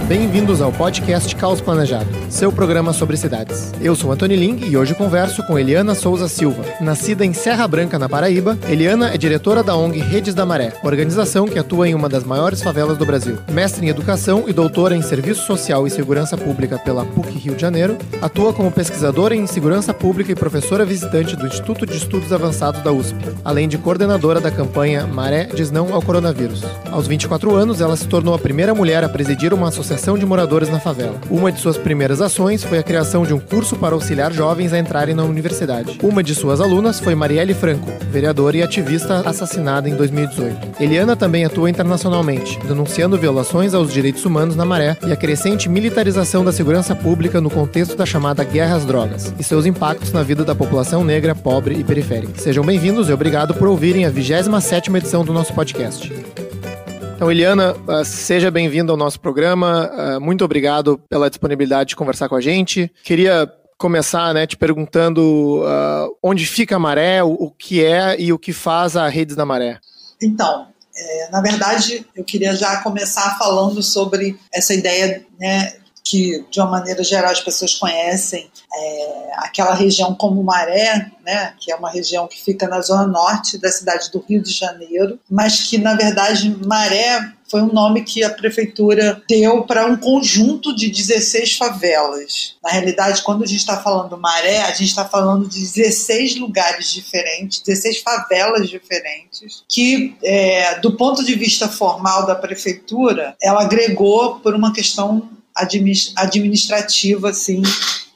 Bem-vindos ao podcast Caos Planejado, seu programa sobre cidades. Eu sou Antônio Ling e hoje converso com Eliana Souza Silva. Nascida em Serra Branca, na Paraíba, Eliana é diretora da ONG Redes da Maré, organização que atua em uma das maiores favelas do Brasil. Mestre em Educação e doutora em Serviço Social e Segurança Pública pela PUC Rio de Janeiro, atua como pesquisadora em Segurança Pública e professora visitante do Instituto de Estudos Avançados da USP, além de coordenadora da campanha Maré diz não ao coronavírus. Aos 24 anos, ela se tornou a primeira mulher a presidir uma associação de moradores na favela. Uma de suas primeiras ações foi a criação de um curso para auxiliar jovens a entrarem na universidade. Uma de suas alunas foi Marielle Franco, vereadora e ativista assassinada em 2018. Eliana também atua internacionalmente, denunciando violações aos direitos humanos na Maré e a crescente militarização da segurança pública no contexto da chamada guerra às drogas e seus impactos na vida da população negra, pobre e periférica. Sejam bem-vindos e obrigado por ouvirem a 27ª edição do nosso podcast. Então, Eliana, seja bem-vinda ao nosso programa. Muito obrigado pela disponibilidade de conversar com a gente. Queria começar, te perguntando onde fica a Maré, o que é e o que faz a Redes da Maré. Então, na verdade, eu queria já começar falando sobre essa ideia, que de uma maneira geral as pessoas conhecem aquela região como Maré, que é uma região que fica na zona norte da cidade do Rio de Janeiro, mas que na verdade Maré foi um nome que a prefeitura deu para um conjunto de 16 favelas. Na realidade, quando a gente está falando Maré, a gente está falando de 16 lugares diferentes, 16 favelas diferentes, que do ponto de vista formal da prefeitura, ela agregou por uma questão administrativa, assim,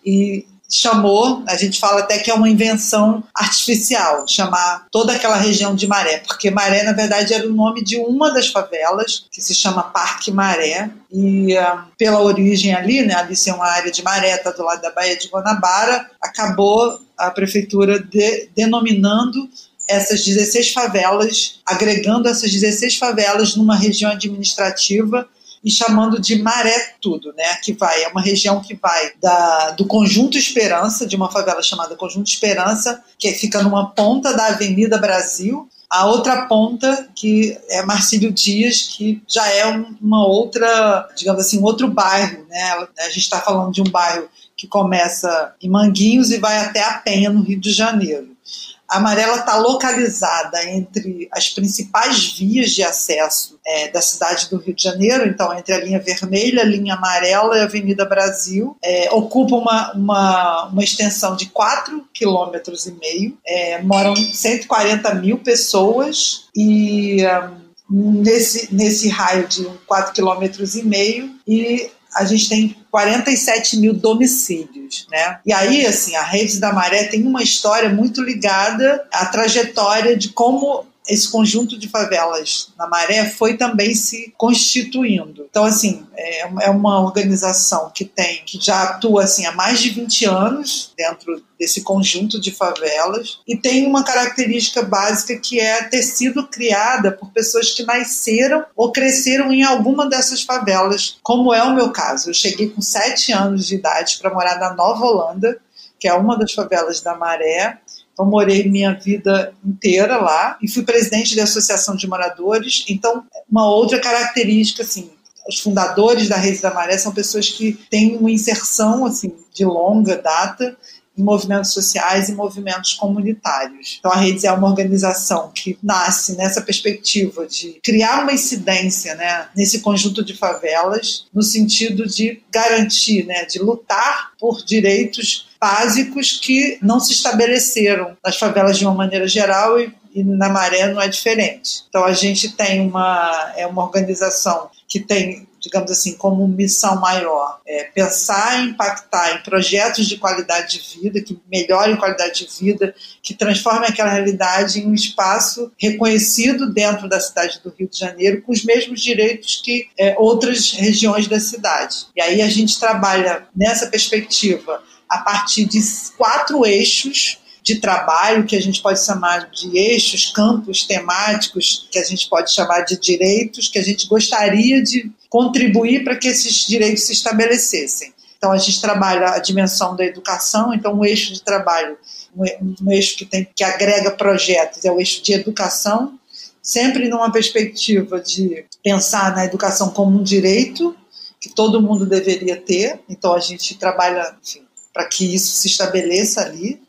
e chamou, a gente fala até que é uma invenção artificial, chamar toda aquela região de Maré, porque Maré, na verdade, era o nome de uma das favelas, que se chama Parque Maré, e pela origem ali, ali ser uma área de Maré, está do lado da Baía de Guanabara, acabou a prefeitura denominando essas 16 favelas, agregando essas 16 favelas numa região administrativa e chamando de Maré tudo, é uma região que vai do Conjunto Esperança, de uma favela chamada Conjunto Esperança, que fica numa ponta da Avenida Brasil, a outra ponta que é Marcílio Dias, que já é uma outra, digamos assim, um outro bairro, A gente está falando de um bairro que começa em Manguinhos e vai até a Penha, no Rio de Janeiro. A Maré está localizada entre as principais vias de acesso da cidade do Rio de Janeiro, então entre a linha vermelha, a linha amarela e a Avenida Brasil. Ocupa uma extensão de 4,5 km, moram 140 mil pessoas e nesse raio de 4,5 km e a gente tem 47 mil domicílios, E aí, assim, a Redes da Maré tem uma história muito ligada à trajetória de como esse conjunto de favelas na Maré foi também se constituindo. Então, assim, é uma organização que já atua assim, há mais de 20 anos dentro desse conjunto de favelas e tem uma característica básica que é ter sido criada por pessoas que nasceram ou cresceram em alguma dessas favelas, como é o meu caso. Eu cheguei com 7 anos de idade para morar na Nova Holanda, que é uma das favelas da Maré. Então, morei minha vida inteira lá e fui presidente da Associação de Moradores. Então, uma outra característica, assim, os fundadores da Rede da Maré são pessoas que têm uma inserção, assim, de longa data em movimentos sociais e movimentos comunitários. Então, a Redes é uma organização que nasce nessa perspectiva de criar uma incidência, nesse conjunto de favelas, no sentido de garantir, de lutar por direitos básicos que não se estabeleceram nas favelas de uma maneira geral e na Maré não é diferente. Então a gente tem uma organização que tem, digamos assim, como missão maior pensar e impactar em projetos de qualidade de vida, que melhorem a qualidade de vida, que transformem aquela realidade em um espaço reconhecido dentro da cidade do Rio de Janeiro, com os mesmos direitos que outras regiões da cidade. E aí a gente trabalha nessa perspectiva a partir de 4 eixos de trabalho, que a gente pode chamar de eixos, campos temáticos, que a gente pode chamar de direitos, que a gente gostaria de contribuir para que esses direitos se estabelecessem. Então a gente trabalha a dimensão da educação, então um eixo de trabalho, um eixo que agrega projetos é o eixo de educação, sempre numa perspectiva de pensar na educação como um direito que todo mundo deveria ter, então a gente trabalha, enfim, para que isso se estabeleça ali.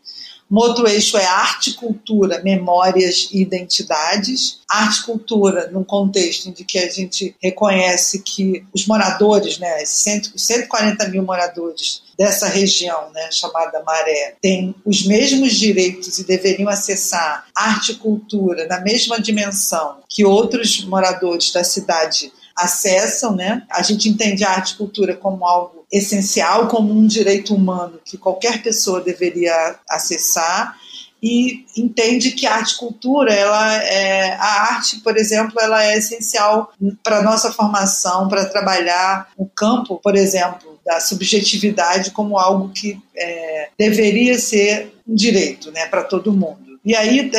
Um outro eixo é arte, cultura, memórias e identidades. Arte e cultura, num contexto em que a gente reconhece que os moradores, né, os 140 mil moradores dessa região, né, chamada Maré, têm os mesmos direitos e deveriam acessar arte e cultura na mesma dimensão que outros moradores da cidade acessam, né? A gente entende a arte e cultura como algo essencial, como um direito humano que qualquer pessoa deveria acessar, e entende que a arte e cultura, a arte, por exemplo, ela é essencial para a nossa formação, para trabalhar o campo, por exemplo, da subjetividade como algo que deveria ser um direito, né, para todo mundo. E aí,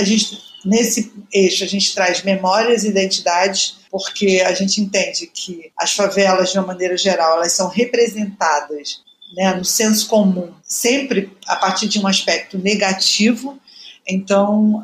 nesse eixo, a gente traz memórias e identidades, porque a gente entende que as favelas, de uma maneira geral, elas são representadas, né, no senso comum, sempre a partir de um aspecto negativo. Então,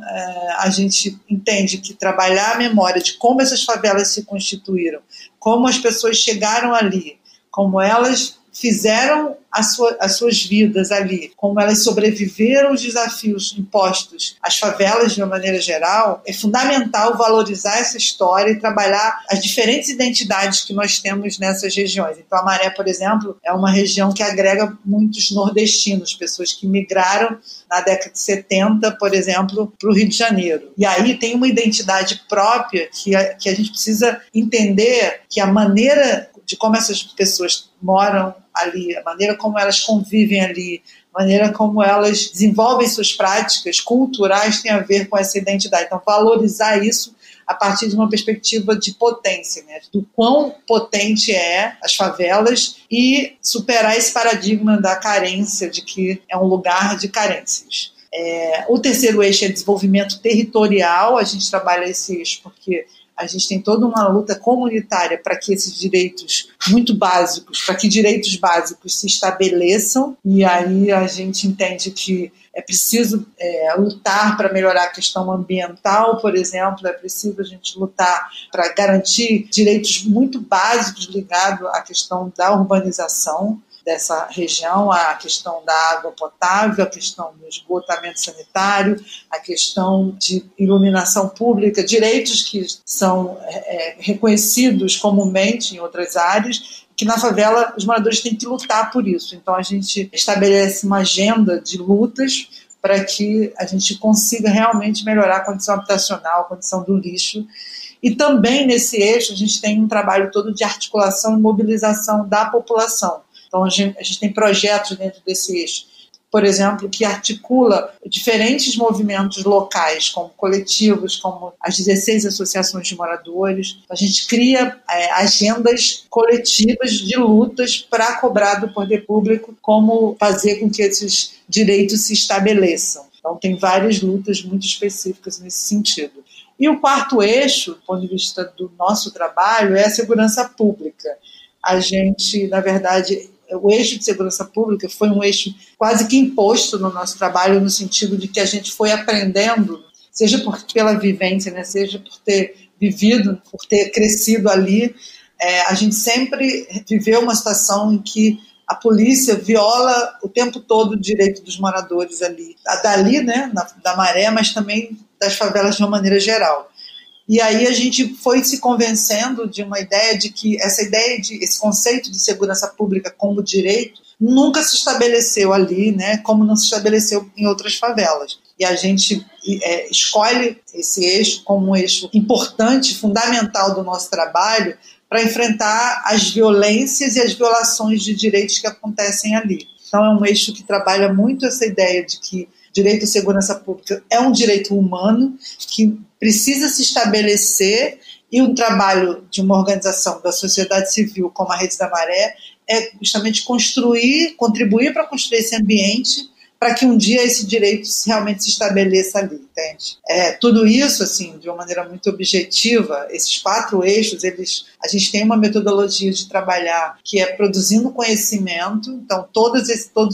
a gente entende que trabalhar a memória de como essas favelas se constituíram, como as pessoas chegaram ali, como elas fizeram as suas vidas ali, como elas sobreviveram aos desafios impostos às favelas de uma maneira geral, é fundamental valorizar essa história e trabalhar as diferentes identidades que nós temos nessas regiões. Então a Maré, por exemplo, é uma região que agrega muitos nordestinos, pessoas que migraram na década de 70, por exemplo, para o Rio de Janeiro. E aí tem uma identidade própria que a gente precisa entender que a maneira de como essas pessoas moram ali, a maneira como elas convivem ali, a maneira como elas desenvolvem suas práticas culturais tem a ver com essa identidade. Então, valorizar isso a partir de uma perspectiva de potência, né? Do quão potente é as favelas e superar esse paradigma da carência, de que é um lugar de carências. O terceiro eixo é desenvolvimento territorial. A gente trabalha esse eixo porque a gente tem toda uma luta comunitária para que esses direitos muito básicos, para que direitos básicos se estabeleçam, e aí a gente entende que é preciso lutar para melhorar a questão ambiental, por exemplo, é preciso a gente lutar para garantir direitos muito básicos ligados à questão da urbanização dessa região, a questão da água potável, a questão do esgotamento sanitário, a questão de iluminação pública, direitos que são reconhecidos comumente em outras áreas, que na favela os moradores têm que lutar por isso. Então a gente estabelece uma agenda de lutas para que a gente consiga realmente melhorar a condição habitacional, a condição do lixo. E também nesse eixo a gente tem um trabalho todo de articulação e mobilização da população. Então, a gente tem projetos dentro desse eixo, por exemplo, que articula diferentes movimentos locais, como coletivos, como as 16 associações de moradores. A gente cria agendas coletivas de lutas para cobrar do poder público como fazer com que esses direitos se estabeleçam. Então, tem várias lutas muito específicas nesse sentido. E o quarto eixo, do ponto de vista do nosso trabalho, é a segurança pública. A gente, na verdade, o eixo de segurança pública foi um eixo quase que imposto no nosso trabalho, no sentido de que a gente foi aprendendo, seja pela vivência, né, seja por ter vivido, por ter crescido ali. A gente sempre viveu uma situação em que a polícia viola o tempo todo o direito dos moradores ali, dali, né, da Maré, mas também das favelas de uma maneira geral. E aí a gente foi se convencendo de uma ideia de que esse conceito de segurança pública como direito nunca se estabeleceu ali, né, como não se estabeleceu em outras favelas. E a gente escolhe esse eixo como um eixo importante, fundamental do nosso trabalho para enfrentar as violências e as violações de direitos que acontecem ali. Então é um eixo que trabalha muito essa ideia de que direito à segurança pública é um direito humano que precisa se estabelecer, e o trabalho de uma organização da sociedade civil como a Rede da Maré é justamente contribuir para construir esse ambiente para que um dia esse direito realmente se estabeleça ali, entende? Tudo isso, assim, de uma maneira muito objetiva, esses 4 eixos, a gente tem uma metodologia de trabalhar que é produzindo conhecimento. Então todos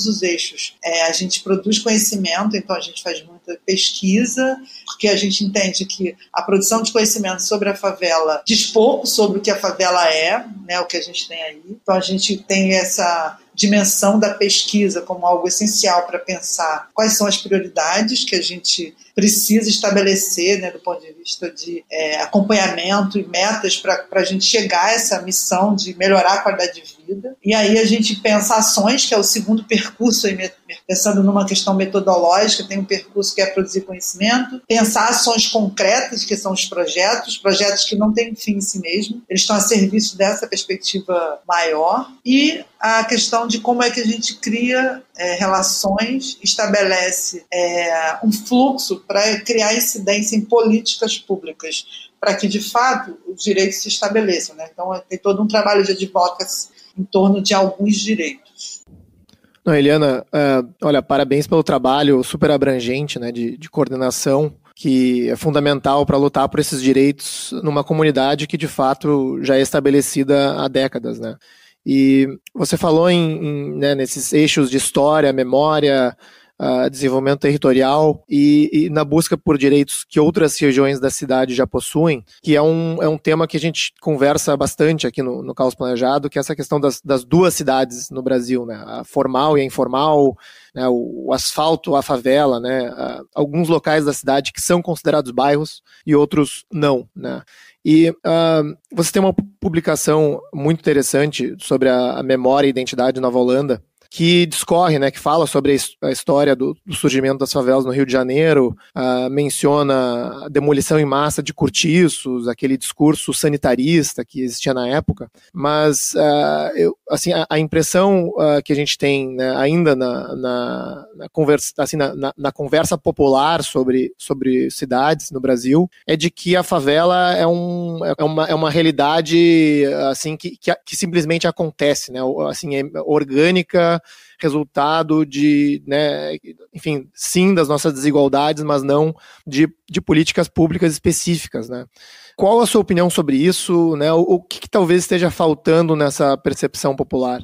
os eixos, a gente produz conhecimento, então a gente faz muita pesquisa, porque a gente entende que a produção de conhecimento sobre a favela diz pouco sobre o que a favela é, né, o que a gente tem aí. Então a gente tem essa dimensão da pesquisa como algo essencial para pensar quais são as prioridades que a gente precisa estabelecer, né, do ponto de vista de acompanhamento e metas para a gente chegar a essa missão de melhorar a qualidade de vida. E aí a gente pensa ações, que é o segundo percurso, aí, pensando numa questão metodológica, tem um percurso que é produzir conhecimento, pensar ações concretas, que são os projetos que não têm fim em si mesmo, eles estão a serviço dessa perspectiva maior, e a questão de como é que a gente cria relações, estabelece um fluxo para criar incidência em políticas públicas, para que, de fato, os direitos se estabeleçam, né? Então, tem todo um trabalho de advocacy em torno de alguns direitos. Não, Eliana, olha, parabéns pelo trabalho super abrangente, né, de coordenação, que é fundamental para lutar por esses direitos numa comunidade que, de fato, já é estabelecida há décadas, né? E você falou né, nesses eixos de história, memória, desenvolvimento territorial e na busca por direitos que outras regiões da cidade já possuem, que é um tema que a gente conversa bastante aqui no Caos Planejado, que é essa questão das 2 cidades no Brasil, né, a formal e a informal, né, o asfalto, a favela, né, alguns locais da cidade que são considerados bairros e outros não, né. E você tem uma publicação muito interessante sobre a memória e identidade de Nova Holanda, que discorre, né, que fala sobre a história do surgimento das favelas no Rio de Janeiro, menciona a demolição em massa de cortiços, aquele discurso sanitarista que existia na época, mas a impressão que a gente tem, né, ainda na conversa popular sobre cidades no Brasil é de que a favela é uma realidade assim, que simplesmente acontece, né, assim, é orgânica, resultado de, né, enfim, sim, das nossas desigualdades, mas não de políticas públicas específicas, né? Qual a sua opinião sobre isso, né? O que talvez esteja faltando nessa percepção popular?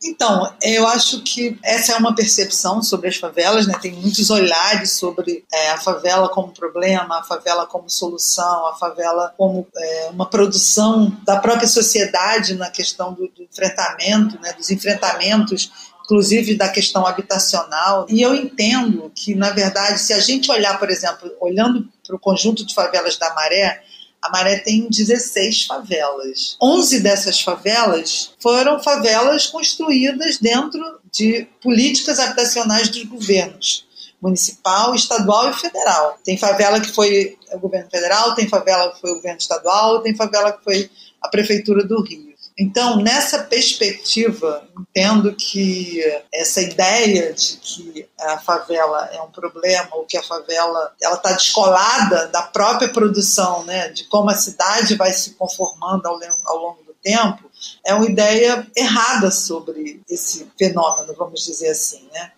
Então, eu acho que essa é uma percepção sobre as favelas, né? Tem muitos olhares sobre a favela como problema, a favela como solução, a favela como uma produção da própria sociedade na questão do enfrentamento, né? Dos enfrentamentos, inclusive da questão habitacional. E eu entendo que, na verdade, se a gente olhar, por exemplo, olhando para o conjunto de favelas da Maré, a Maré tem 16 favelas. 11 dessas favelas foram favelas construídas dentro de políticas habitacionais dos governos municipal, estadual e federal. Tem favela que foi o governo federal, tem favela que foi o governo estadual, tem favela que foi a prefeitura do Rio. Então, nessa perspectiva, entendo que essa ideia de que a favela é um problema, ou que a favela está descolada da própria produção, né, de como a cidade vai se conformando ao longo do tempo, é uma ideia errada sobre esse fenômeno, vamos dizer assim, né?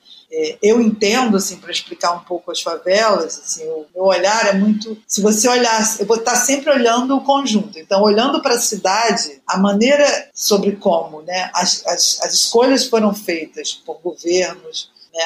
Eu entendo, assim, para explicar um pouco as favelas, assim, o meu olhar é muito... Se você olhar, eu vou estar sempre olhando o conjunto. Então, olhando para a cidade, a maneira sobre como, né, as escolhas foram feitas por governos, né,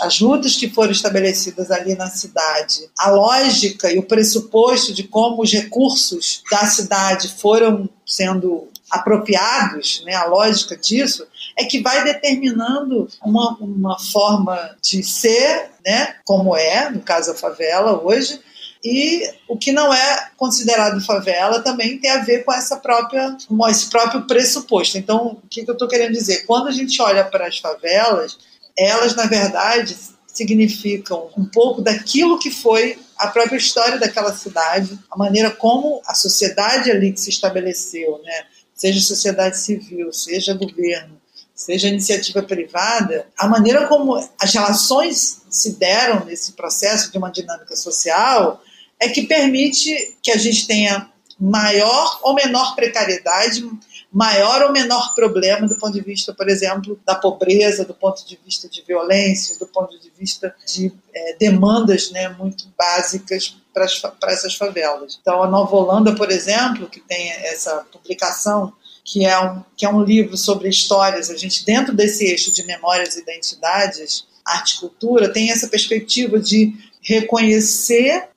as lutas que foram estabelecidas ali na cidade, a lógica e o pressuposto de como os recursos da cidade foram sendo apropriados, né, a lógica disso, é que vai determinando uma forma de ser, né, como é, no caso a favela hoje, e o que não é considerado favela também tem a ver com esse próprio pressuposto. Então, o que eu estou querendo dizer? Quando a gente olha para as favelas, elas, na verdade, significam um pouco daquilo que foi a própria história daquela cidade, a maneira como a sociedade ali que se estabeleceu, né, seja sociedade civil, seja governo, seja iniciativa privada, a maneira como as relações se deram nesse processo de uma dinâmica social é que permite que a gente tenha maior ou menor precariedade, maior ou menor problema do ponto de vista, por exemplo, da pobreza, do ponto de vista de violência, do ponto de vista de demandas, né, muito básicas para essas favelas. Então, a Nova Holanda, por exemplo, que tem essa publicação, que é um livro sobre histórias, a gente, dentro desse eixo de memórias e identidades, arte e cultura, tem essa perspectiva de reconhecer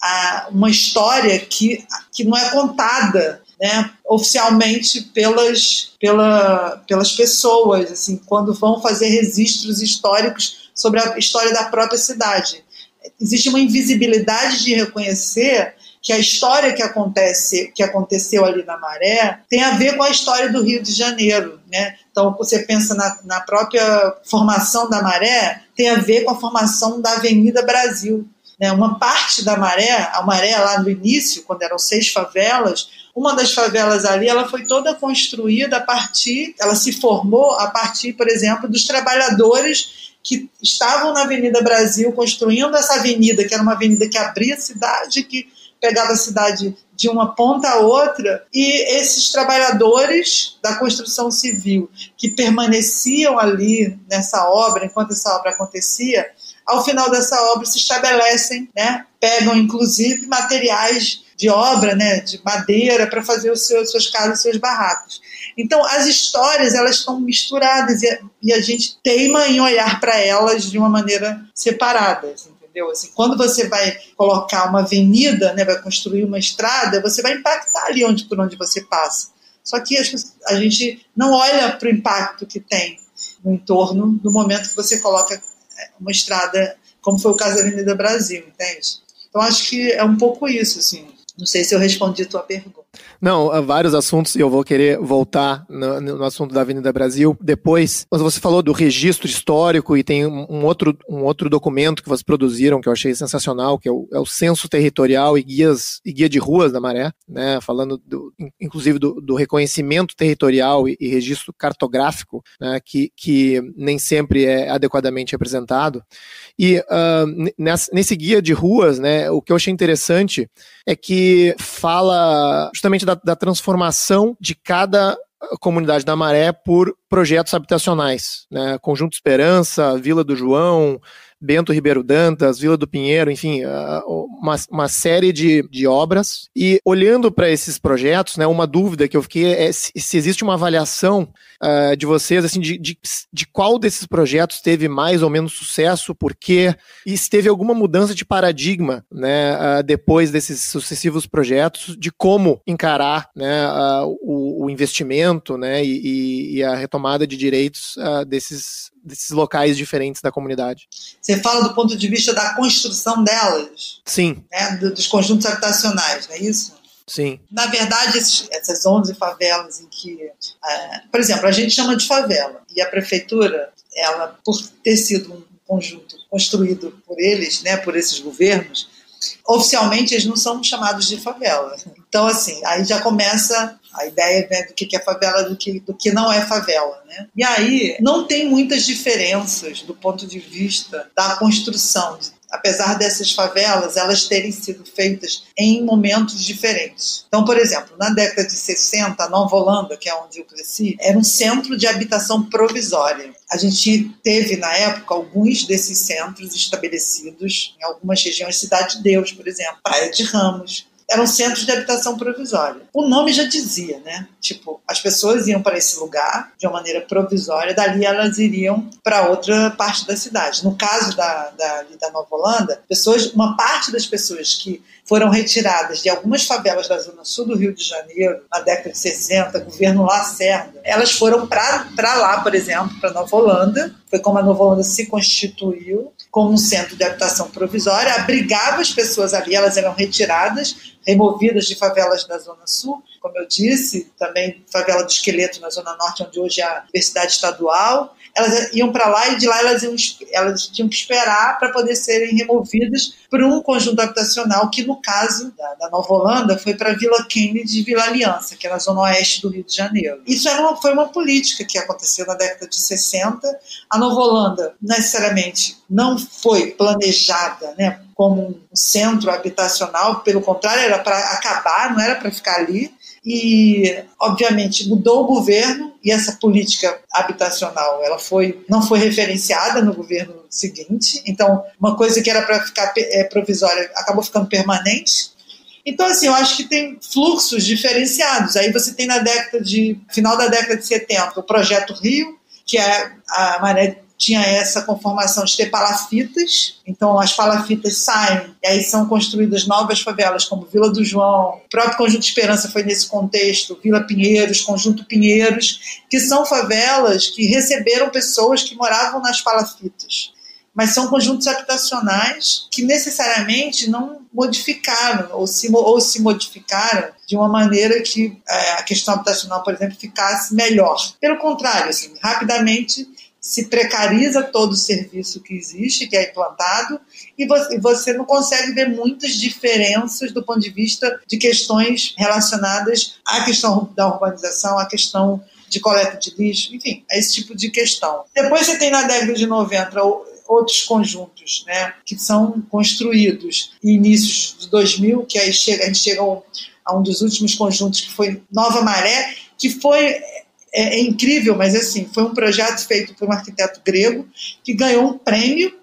uma história que não é contada, né, oficialmente pelas pessoas, assim, quando vão fazer registros históricos sobre a história da própria cidade. Existe uma invisibilidade de reconhecer que a história que aconteceu ali na Maré tem a ver com a história do Rio de Janeiro, né? Então, você pensa na própria formação da Maré, tem a ver com a formação da Avenida Brasil, né? Uma parte da Maré, a Maré lá no início, quando eram 6 favelas, uma das favelas ali, ela foi toda construída ela se formou a partir, por exemplo, dos trabalhadores que estavam na Avenida Brasil construindo essa avenida, que era uma avenida que abria a cidade, que pegava a cidade de uma ponta a outra, e esses trabalhadores da construção civil que permaneciam ali nessa obra, enquanto essa obra acontecia, ao final dessa obra se estabelecem, né, pegam inclusive materiais de obra, né, de madeira, para fazer suas casas, seus barracos. Então, as histórias, elas estão misturadas e a gente teima em olhar para elas de uma maneira separada, entendeu? Assim, quando você vai colocar uma avenida, né, vai construir uma estrada, você vai impactar ali por onde você passa. Só que a gente não olha para o impacto que tem no entorno no momento que você coloca uma estrada, como foi o caso da Avenida Brasil, entende? Então, acho que é um pouco isso, assim. Não sei se eu respondi a tua pergunta. Não, há vários assuntos e eu vou querer voltar no assunto da Avenida Brasil depois. Mas você falou do registro histórico e tem um outro documento que vocês produziram que eu achei sensacional, que é o Censo Territorial e Guia de Ruas da Maré, né, falando inclusive do reconhecimento territorial e registro cartográfico, né, que nem sempre é adequadamente representado. E nesse Guia de Ruas, né, o que eu achei interessante é que fala justamente da transformação de cada comunidade da Maré por projetos habitacionais, né? Conjunto Esperança, Vila do João, Bento Ribeiro Dantas, Vila do Pinheiro, enfim, uma série de obras. E olhando para esses projetos, né, uma dúvida que eu fiquei é se existe uma avaliação de vocês, assim, de qual desses projetos teve mais ou menos sucesso, por quê, e se teve alguma mudança de paradigma, né, depois desses sucessivos projetos, de como encarar, né, o investimento, né, e a retomada de direitos desses locais diferentes da comunidade. Você fala do ponto de vista da construção delas? Sim. Né, dos conjuntos habitacionais, não é isso? Sim. Na verdade, essas 11 favelas em que... por exemplo, a gente chama de favela, e a prefeitura, ela, por ter sido um conjunto construído por eles, né, por esses governos, oficialmente eles não são chamados de favela. Então, assim, aí já começa a ideia, né, do que é favela, do que não é favela, né? E aí não tem muitas diferenças do ponto de vista da construção, apesar dessas favelas elas terem sido feitas em momentos diferentes. Então, por exemplo, na década de 60, a Nova Holanda, que é onde eu cresci, era um centro de habitação provisória. A gente teve, na época, alguns desses centros estabelecidos em algumas regiões, Cidade de Deus, por exemplo, Praia de Ramos. Eram centros de habitação provisória. O nome já dizia, né? Tipo, as pessoas iam para esse lugar de uma maneira provisória, dali elas iriam para outra parte da cidade. No caso da Nova Holanda, uma parte das pessoas que foram retiradas de algumas favelas da zona sul do Rio de Janeiro, na década de 60, governo Lacerda, elas foram para lá, por exemplo, para Nova Holanda. Foi como a Nova Holanda se constituiu como um centro de habitação provisória, abrigava as pessoas ali, elas eram retiradas, removidas de favelas da Zona Sul, como eu disse, também favela do Esqueleto na Zona Norte, onde hoje é a Universidade Estadual. Elas iam para lá e de lá elas tinham que esperar para poder serem removidas por um conjunto habitacional que, no caso da Nova Holanda, foi para Vila Kennedy e Vila Aliança, que é na zona oeste do Rio de Janeiro. Isso foi uma política que aconteceu na década de 60. A Nova Holanda, necessariamente, não foi planejada, né, como um centro habitacional, pelo contrário, era para acabar, não era para ficar ali. e, obviamente, mudou o governo e essa política habitacional não foi referenciada no governo seguinte. Então, uma coisa que era para ficar provisória acabou ficando permanente. Então, assim, eu acho que tem fluxos diferenciados. Aí você tem final da década de 70, o Projeto Rio, que a Maré tinha essa conformação de ter palafitas, então as palafitas saem e aí são construídas novas favelas como Vila do João, o próprio Conjunto Esperança foi nesse contexto, Vila Pinheiros, Conjunto Pinheiros, que são favelas que receberam pessoas que moravam nas palafitas, mas são conjuntos habitacionais que necessariamente não modificaram ou se modificaram de uma maneira que a questão habitacional, por exemplo, ficasse melhor. Pelo contrário, assim, rapidamente se precariza todo o serviço que existe, que é implantado, e você não consegue ver muitas diferenças do ponto de vista de questões relacionadas à questão da urbanização, à questão de coleta de lixo, enfim, é esse tipo de questão. Depois você tem na década de 90 outros conjuntos, né, que são construídos em inícios de 2000, que aí a gente chega a um dos últimos conjuntos, que foi Nova Maré, que foi... É incrível, mas assim, foi um projeto feito por um arquiteto grego que ganhou um prêmio,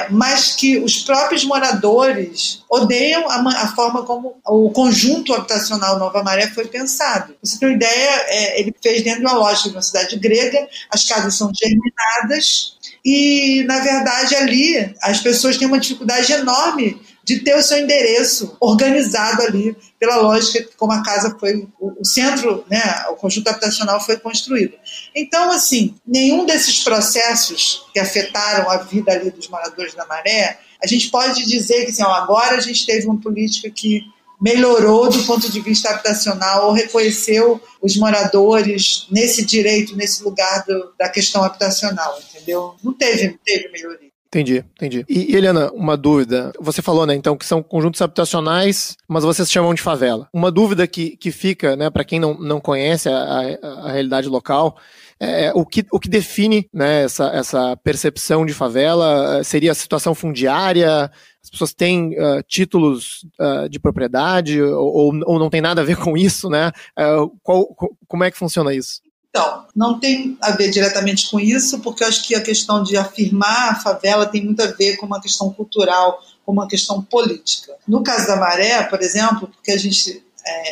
mas que os próprios moradores odeiam a forma como o conjunto habitacional Nova Maré foi pensado. Você tem uma ideia, ele fez dentro de uma lógica de uma cidade grega, as casas são germinadas e, na verdade, ali as pessoas têm uma dificuldade enorme de ter o seu endereço organizado ali pela lógica como a casa foi, o centro, né, o conjunto habitacional foi construído. Então, assim, nenhum desses processos que afetaram a vida ali dos moradores da Maré, a gente pode dizer que assim, agora a gente teve uma política que melhorou do ponto de vista habitacional ou reconheceu os moradores nesse direito, nesse lugar da questão habitacional, entendeu? Não teve melhoria. Entendi. E Eliana, uma dúvida. Você falou, né, então, que são conjuntos habitacionais, mas vocês chamam de favela. Uma dúvida que fica, né, para quem não conhece a realidade local, o que define, né, essa percepção de favela? Seria a situação fundiária? As pessoas têm títulos de propriedade ou não tem nada a ver com isso, né? Como é que funciona isso? Então, não tem a ver diretamente com isso, porque eu acho que a questão de afirmar a favela tem muito a ver com uma questão cultural, com uma questão política. No caso da Maré, por exemplo, porque a gente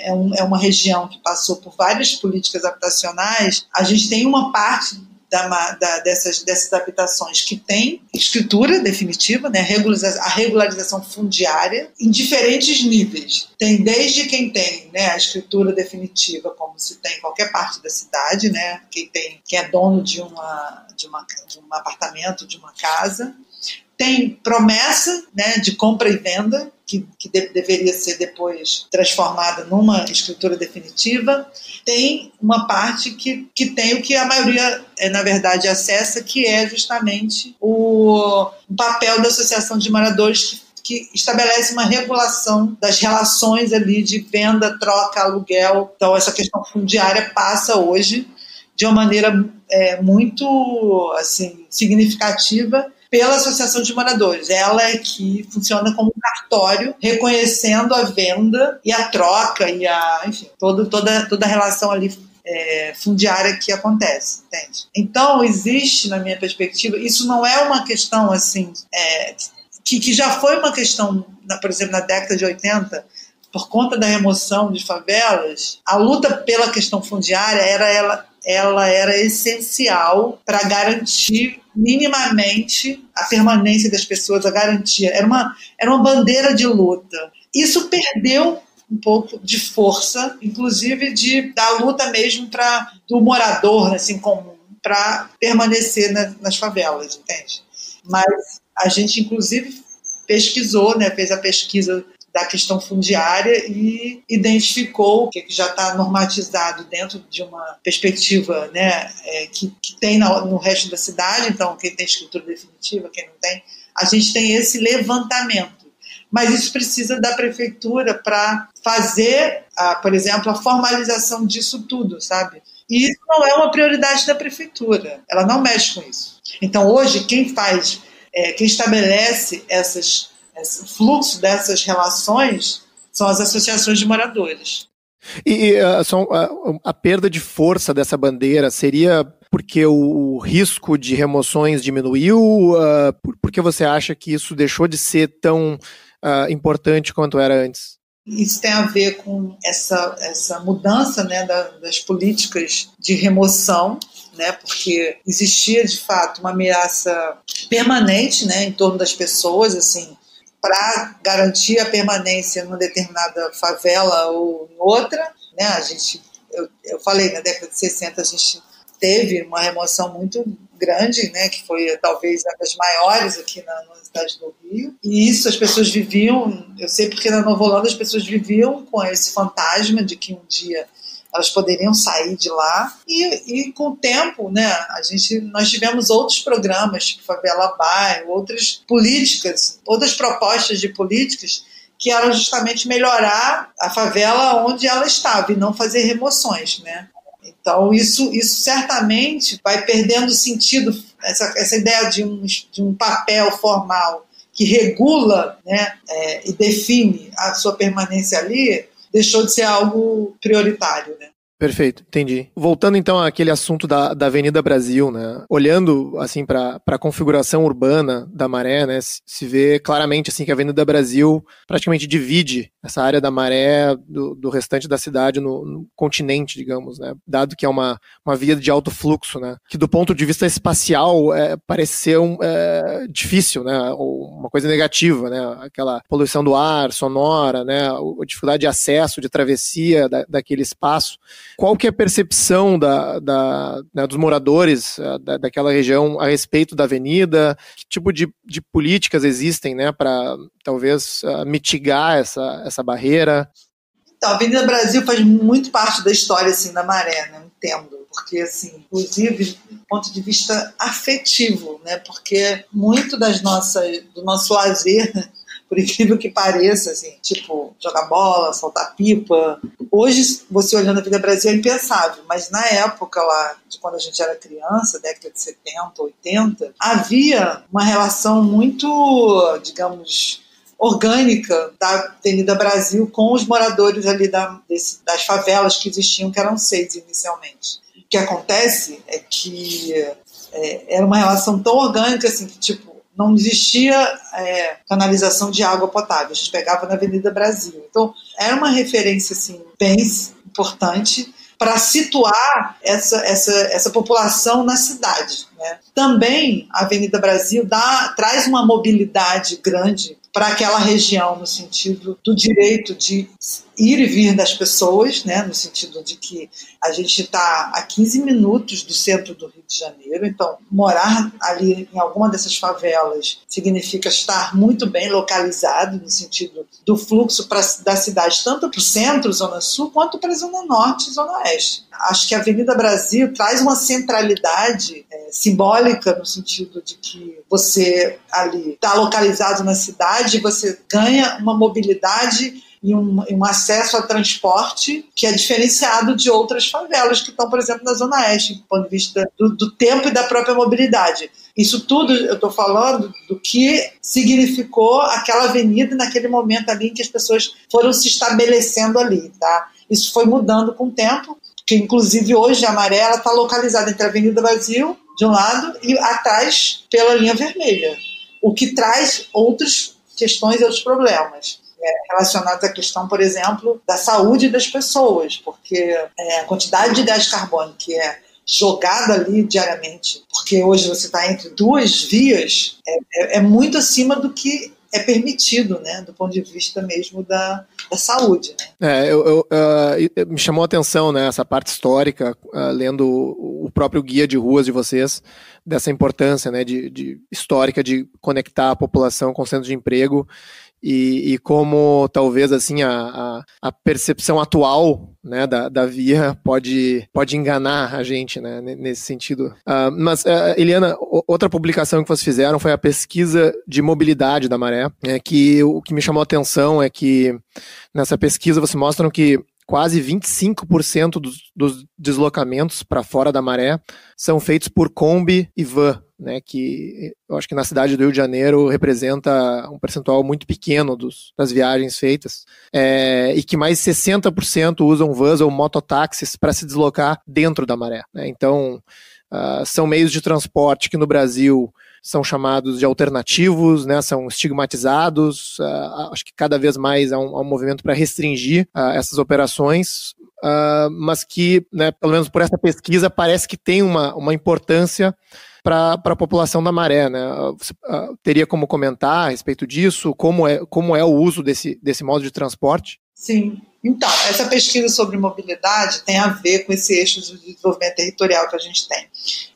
é uma região que passou por várias políticas habitacionais, a gente tem uma parte dessas habitações que tem escritura definitiva, né, a regularização fundiária, em diferentes níveis. Tem desde quem tem, né, a escritura definitiva, como se tem em qualquer parte da cidade, né, quem é dono de um apartamento, de uma casa. Tem promessa, né, de compra e venda, que deveria ser depois transformada numa escritura definitiva. Tem uma parte que tem o que a maioria, na verdade, acessa, que é justamente o papel da associação de moradores que estabelece uma regulação das relações ali de venda, troca, aluguel. Então, essa questão fundiária passa hoje de uma maneira muito assim, significativa pela Associação de Moradores. Ela é que funciona como um cartório, reconhecendo a venda e a troca e enfim, toda a relação ali fundiária que acontece, entende? Então, existe, na minha perspectiva, isso não é uma questão assim, que já foi uma questão, por exemplo, na década de 80, por conta da remoção de favelas, a luta pela questão fundiária ela era essencial para garantir minimamente a permanência das pessoas, a garantia. Era uma bandeira de luta. Isso perdeu um pouco de força, inclusive da luta mesmo do morador, assim, comum, para permanecer nas favelas, entende? Mas a gente, inclusive, pesquisou, né, fez a pesquisa da questão fundiária e identificou o que já está normatizado dentro de uma perspectiva, né, que tem no resto da cidade. Então, quem tem escritura definitiva, quem não tem, a gente tem esse levantamento. Mas isso precisa da prefeitura para fazer, por exemplo, a formalização disso tudo, sabe? E isso não é uma prioridade da prefeitura, ela não mexe com isso. Então, hoje, quem estabelece esse fluxo dessas relações são as associações de moradores. A perda de força dessa bandeira seria porque o risco de remoções diminuiu? Por que você acha que isso deixou de ser tão importante quanto era antes? Isso tem a ver com essa mudança, né, das políticas de remoção, né, porque existia de fato uma ameaça permanente, né, em torno das pessoas, assim, para garantir a permanência numa determinada favela ou em outra, né, eu falei, na década de 60 a gente teve uma remoção muito grande, né, que foi talvez uma das maiores aqui na cidade do Rio, e isso as pessoas viviam, eu sei porque na Nova Holanda as pessoas viviam com esse fantasma de que um dia elas poderiam sair de lá, e com o tempo, né, nós tivemos outros programas, tipo Favela Bairro, outras políticas, outras propostas de políticas que eram justamente melhorar a favela onde ela estava e não fazer remoções, né? Então isso certamente vai perdendo sentido, essa ideia de um papel formal que regula, né, e define a sua permanência ali, deixou de ser algo prioritário, né? Perfeito, entendi. Voltando então àquele assunto da Avenida Brasil, né? Olhando assim para a configuração urbana da Maré, né? Se vê claramente assim que a Avenida Brasil praticamente divide essa área da Maré do restante da cidade no continente, digamos, né? Dado que é uma via de alto fluxo, né? Que do ponto de vista espacial parece ser difícil, né? Ou uma coisa negativa, né? Aquela poluição do ar, sonora, né? A dificuldade de acesso, de travessia daquele espaço. Qual que é a percepção né, dos moradores daquela região a respeito da avenida? Que tipo de políticas existem, né, para talvez mitigar essa barreira? Então, a Avenida Brasil faz muito parte da história assim, da Maré, né? Entendo. Porque, assim, inclusive, do ponto de vista afetivo, né? Porque muito do nosso lazer, por incrível que pareça, assim, tipo, jogar bola, soltar pipa. Hoje, você olhando a Avenida Brasil é impensável, mas na época lá, de quando a gente era criança, década de 70, 80, havia uma relação muito, digamos, orgânica da Avenida Brasil com os moradores ali das favelas que existiam, que eram 6 inicialmente. O que acontece é que era uma relação tão orgânica, assim, que, tipo, não existia canalização de água potável, a gente pegava na Avenida Brasil. Então, era uma referência assim, bem importante para situar essa população na cidade, né? Também a Avenida Brasil traz uma mobilidade grande para aquela região, no sentido do direito de ir e vir das pessoas, né, no sentido de que a gente está a 15 minutos do centro do Rio de Janeiro, então morar ali em alguma dessas favelas significa estar muito bem localizado, no sentido do fluxo da cidade, tanto para o centro, Zona Sul, quanto para a Zona Norte e Zona Oeste. Acho que a Avenida Brasil traz uma centralidade simbólica, no sentido de que você ali está localizado na cidade, você ganha uma mobilidade e um acesso a transporte que é diferenciado de outras favelas que estão, por exemplo, na Zona Oeste, do ponto de vista do tempo e da própria mobilidade. Isso tudo eu estou falando do que significou aquela avenida naquele momento ali em que as pessoas foram se estabelecendo ali, tá? Isso foi mudando com o tempo, que inclusive hoje a Maré está localizada entre a Avenida Brasil, de um lado, e atrás pela linha vermelha, o que traz outras questões e outros problemas relacionados à questão, por exemplo, da saúde das pessoas, porque a quantidade de gás carbônico que é jogada ali diariamente, porque hoje você está entre duas vias, é muito acima do que é permitido, né, do ponto de vista mesmo da saúde. Né? Me chamou a atenção, né, essa parte histórica, lendo o próprio guia de ruas de vocês, dessa importância, né, de histórica de conectar a população com o centro de emprego e como talvez assim a percepção atual, né, da via pode enganar a gente, né, nesse sentido. Mas, Eliana, outra publicação que vocês fizeram foi a pesquisa de mobilidade da Maré, que o que me chamou a atenção é que nessa pesquisa vocês mostram que quase 25% dos deslocamentos para fora da Maré são feitos por Kombi e van, né, que eu acho que na cidade do Rio de Janeiro representa um percentual muito pequeno das viagens feitas, e que mais 60% usam vans ou mototáxis para se deslocar dentro da Maré, né? Então, são meios de transporte que no Brasil são chamados de alternativos, né, são estigmatizados. Acho que cada vez mais há um movimento para restringir essas operações, mas que, né, pelo menos por essa pesquisa, parece que tem uma importância para a população da Maré, né? Você teria como comentar a respeito disso? Como é o uso desse modo de transporte? Sim. Então, essa pesquisa sobre mobilidade tem a ver com esse eixo de desenvolvimento territorial que a gente tem.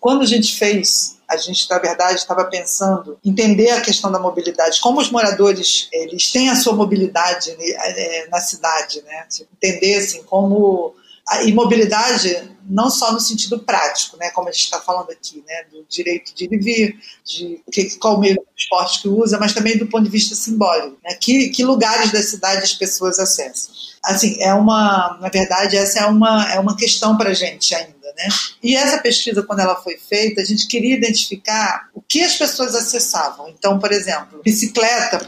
Quando a gente fez, a gente, na verdade, estava pensando em entender a questão da mobilidade, como os moradores eles têm a sua mobilidade na cidade, né? Entender assim, como a imobilidade não só no sentido prático, né, como a gente está falando aqui, né, do direito de ir e vir, de qual meio de transporte que usa, mas também do ponto de vista simbólico, né, que lugares da cidade as pessoas acessam. Assim, na verdade, essa é uma questão para a gente ainda, né? E essa pesquisa, quando ela foi feita, a gente queria identificar o que as pessoas acessavam. Então, por exemplo, bicicleta,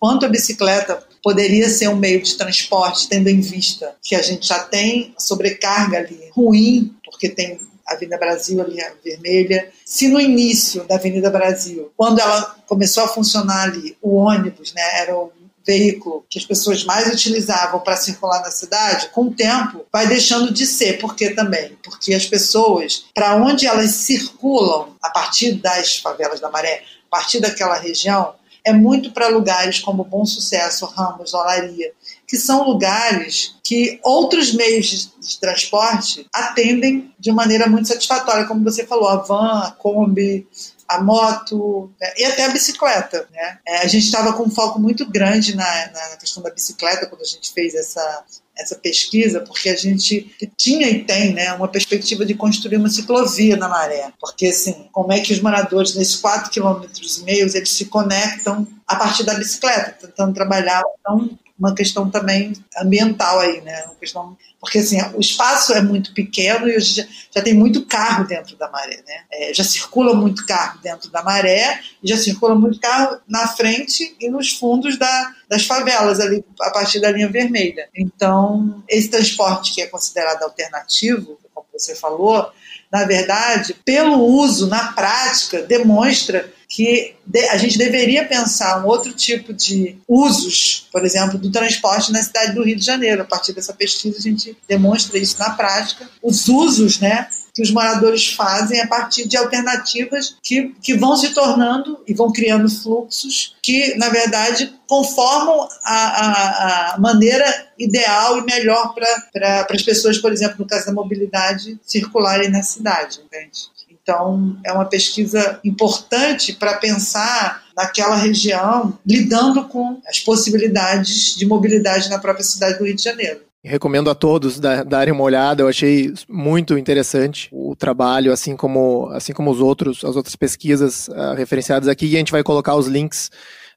quanto a bicicleta poderia ser um meio de transporte, tendo em vista que a gente já tem sobrecarga ali ruim, porque tem a Avenida Brasil ali, a vermelha. Se no início da Avenida Brasil, quando ela começou a funcionar ali, o ônibus, né, era o veículo que as pessoas mais utilizavam para circular na cidade, com o tempo vai deixando de ser. Por quê também? Porque as pessoas, para onde elas circulam, a partir das favelas da Maré, a partir daquela região, é muito para lugares como Bom Sucesso, Ramos, Olaria, que são lugares que outros meios de transporte atendem de maneira muito satisfatória, como você falou, a van, a Kombi, a moto, né, e até a bicicleta, né? A gente estava com um foco muito grande na questão da bicicleta quando a gente fez essa pesquisa, porque a gente tinha e tem, né, uma perspectiva de construir uma ciclovia na Maré, porque assim, como é que os moradores nesses 4,5 km eles se conectam a partir da bicicleta, tentando trabalhar, então, uma questão também ambiental aí, né, uma questão, porque assim, o espaço é muito pequeno e já tem muito carro dentro da Maré, né, já circula muito carro dentro da Maré, já circula muito carro na frente e nos fundos das favelas ali, a partir da linha vermelha. Então, esse transporte que é considerado alternativo, como você falou, na verdade, pelo uso na prática, demonstra que a gente deveria pensar um outro tipo de usos, por exemplo, do transporte na cidade do Rio de Janeiro. A partir dessa pesquisa, a gente demonstra isso na prática, os usos, né, que os moradores fazem a partir de alternativas que vão se tornando e vão criando fluxos que, na verdade, conformam a maneira ideal e melhor para as pessoas, por exemplo, no caso da mobilidade, circularem na cidade, entende? Então, é uma pesquisa importante para pensar naquela região, lidando com as possibilidades de mobilidade na própria cidade do Rio de Janeiro. Recomendo a todos darem uma olhada, eu achei muito interessante o trabalho, assim como as outras pesquisas referenciadas aqui, e a gente vai colocar os links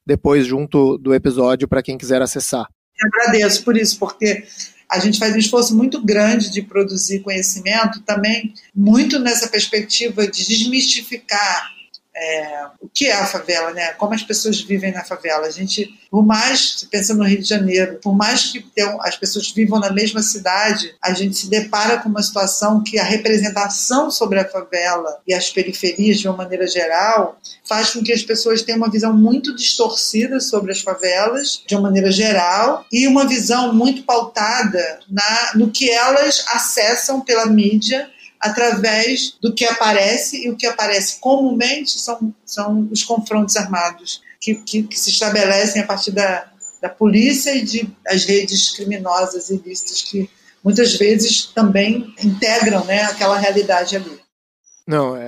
depois junto do episódio para quem quiser acessar. Eu agradeço por isso, porque a gente faz um esforço muito grande de produzir conhecimento, também muito nessa perspectiva de desmistificar o que é a favela, né? Como as pessoas vivem na favela. A gente, por mais, pensando no Rio de Janeiro, por mais que as pessoas vivam na mesma cidade, a gente se depara com uma situação que a representação sobre a favela e as periferias, de uma maneira geral, faz com que as pessoas tenham uma visão muito distorcida sobre as favelas, de uma maneira geral, e uma visão muito pautada no que elas acessam pela mídia, através do que aparece, e o que aparece comumente são os confrontos armados que se estabelecem a partir da polícia e das redes criminosas e ilícitas que muitas vezes também integram, né, aquela realidade ali. Não,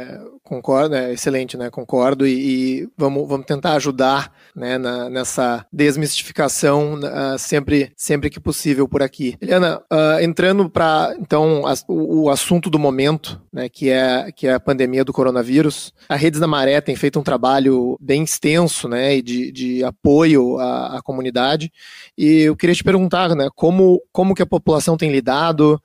concordo, é excelente, né? Concordo e vamos tentar ajudar, né, nessa desmistificação sempre que possível por aqui. Eliana, entrando para então o assunto do momento, né, que é a pandemia do coronavírus, a Redes da Maré tem feito um trabalho bem extenso, né, e de apoio à comunidade, e eu queria te perguntar, né, como que a população tem lidado,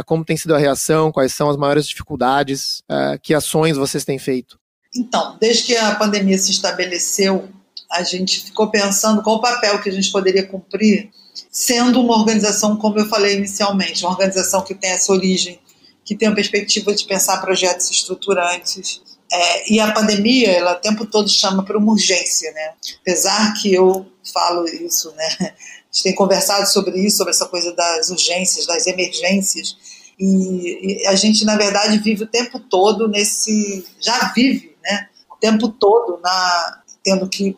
como tem sido a reação, quais são as maiores dificuldades, que ações vocês têm feito? Então, desde que a pandemia se estabeleceu, a gente ficou pensando qual o papel que a gente poderia cumprir, sendo uma organização, como eu falei inicialmente, uma organização que tem essa origem, que tem a perspectiva de pensar projetos estruturantes. E a pandemia, ela o tempo todo chama para uma urgência, né? Apesar que eu falo isso, né? A gente tem conversado sobre isso, sobre essa coisa das urgências, das emergências, e a gente, na verdade, vive o tempo todo já vive, né? O tempo todo tendo que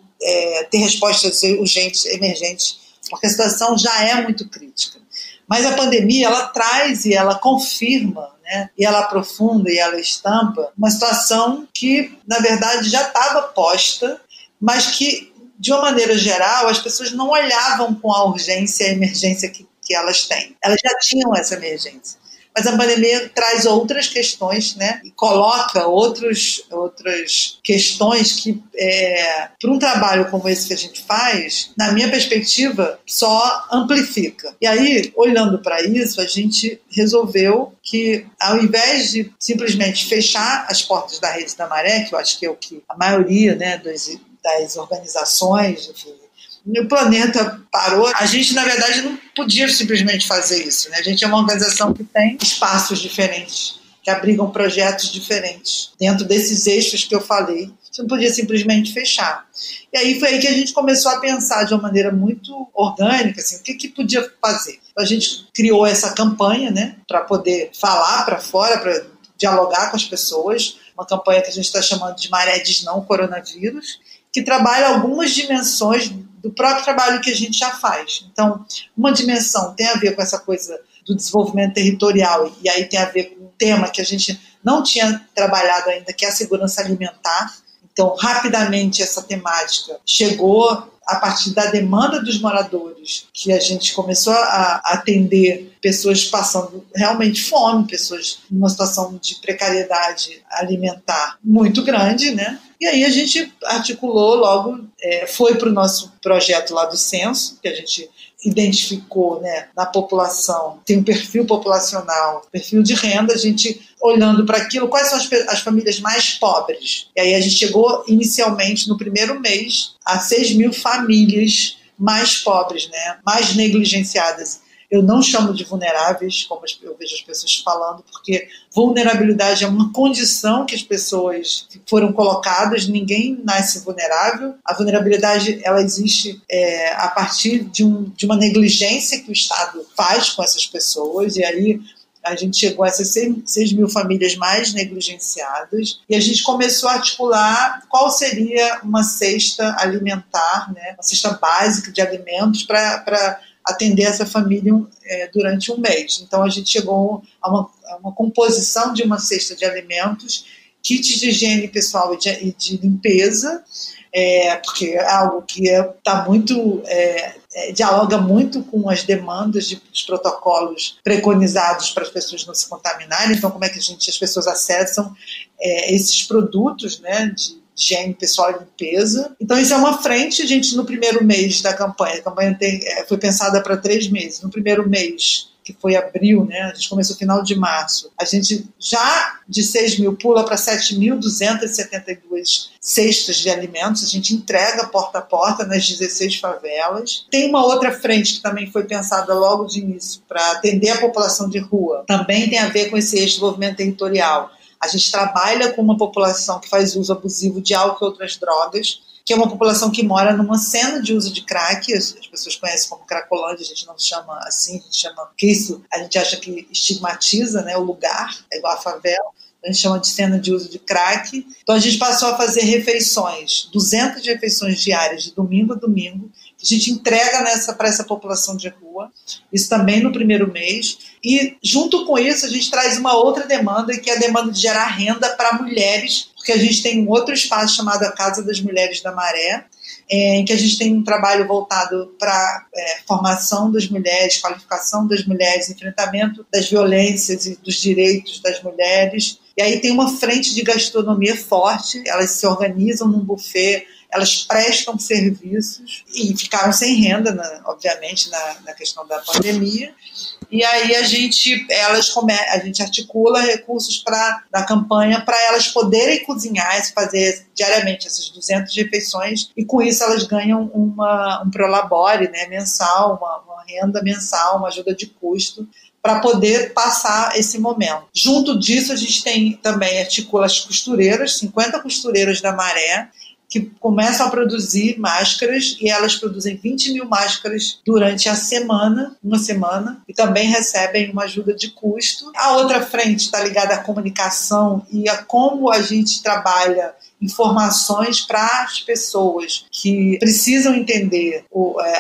ter respostas urgentes, emergentes, porque a situação já é muito crítica. Mas a pandemia, ela traz e ela confirma, né? E ela aprofunda e ela estampa uma situação que, na verdade, já estava posta, mas que, de uma maneira geral, as pessoas não olhavam com a urgência e a emergência que elas têm. Elas já tinham essa emergência. Mas a pandemia traz outras questões, né? E coloca outras questões que, para um trabalho como esse que a gente faz, na minha perspectiva, só amplifica. E aí, olhando para isso, a gente resolveu que, ao invés de simplesmente fechar as portas da Rede da Maré, que eu acho que é o que a maioria, né, das organizações, enfim, o planeta parou. A gente, na verdade, não podia simplesmente fazer isso, né? A gente é uma organização que tem espaços diferentes, que abrigam projetos diferentes. Dentro desses eixos que eu falei, a gente não podia simplesmente fechar. E aí foi aí que a gente começou a pensar de uma maneira muito orgânica, assim, o que podia fazer. A gente criou essa campanha, né, para poder falar para fora, para dialogar com as pessoas, uma campanha que a gente está chamando de Maré Diz Não Coronavírus, que trabalha algumas dimensões do próprio trabalho que a gente já faz. Então, uma dimensão tem a ver com essa coisa do desenvolvimento territorial, e aí tem a ver com um tema que a gente não tinha trabalhado ainda, que é a segurança alimentar. Então, rapidamente, essa temática chegou a partir da demanda dos moradores, que a gente começou a atender pessoas passando realmente fome, pessoas numa situação de precariedade alimentar muito grande, né? E aí a gente articulou logo, foi para o nosso projeto lá do censo, que a gente identificou, né, na população, tem um perfil populacional, perfil de renda, a gente olhando para aquilo, quais são as famílias mais pobres. E aí a gente chegou inicialmente no primeiro mês a 6 mil famílias mais pobres, né, mais negligenciadas. Eu não chamo de vulneráveis, como eu vejo as pessoas falando, porque vulnerabilidade é uma condição que as pessoas foram colocadas, ninguém nasce vulnerável. A vulnerabilidade, ela existe a partir de uma negligência que o Estado faz com essas pessoas, e aí a gente chegou a essas 6 mil famílias mais negligenciadas, e a gente começou a articular qual seria uma cesta alimentar, né, uma cesta básica de alimentos para atender essa família durante um mês. Então, a gente chegou a uma composição de uma cesta de alimentos, kits de higiene pessoal e de limpeza, porque é algo que dialoga muito com as demandas dos protocolos preconizados para as pessoas não se contaminarem. Então, como é que as pessoas acessam esses produtos, né, de higiene pessoal e limpeza. Então, isso é uma frente, gente, no primeiro mês da campanha. A campanha foi pensada para 3 meses. No primeiro mês, que foi abril, né, a gente começou no final de março, a gente já de 6 mil pula para 7.272 cestas de alimentos, a gente entrega porta a porta nas 16 favelas. Tem uma outra frente que também foi pensada logo de início para atender a população de rua, também tem a ver com esse eixo de desenvolvimento territorial. A gente trabalha com uma população que faz uso abusivo de álcool e outras drogas, que é uma população que mora numa cena de uso de crack, as pessoas conhecem como Cracolândia, a gente não chama assim, a gente chama que isso, a gente acha que estigmatiza, né, o lugar, é igual a favela, a gente chama de cena de uso de crack. Então a gente passou a fazer refeições, 200 refeições diárias, de domingo a domingo, que a gente entrega para essa população de rua, isso também no primeiro mês, e junto com isso a gente traz uma outra demanda, que é a demanda de gerar renda para mulheres, porque a gente tem um outro espaço chamado a Casa das Mulheres da Maré, em que a gente tem um trabalho voltado para formação das mulheres, qualificação das mulheres, enfrentamento das violências e dos direitos das mulheres. E aí tem uma frente de gastronomia forte, elas se organizam num buffet, elas prestam serviços e ficaram sem renda, obviamente, na questão da pandemia. E aí a gente articula recursos da campanha para elas poderem cozinhar, fazer diariamente essas 200 refeições, e com isso elas ganham um prolabore, né, mensal, uma renda mensal, uma ajuda de custo, para poder passar esse momento. Junto disso, a gente articula as costureiras, 50 costureiras da Maré, que começam a produzir máscaras, e elas produzem 20 mil máscaras durante uma semana, e também recebem uma ajuda de custo. A outra frente está ligada à comunicação e a como a gente trabalha informações para as pessoas que precisam entender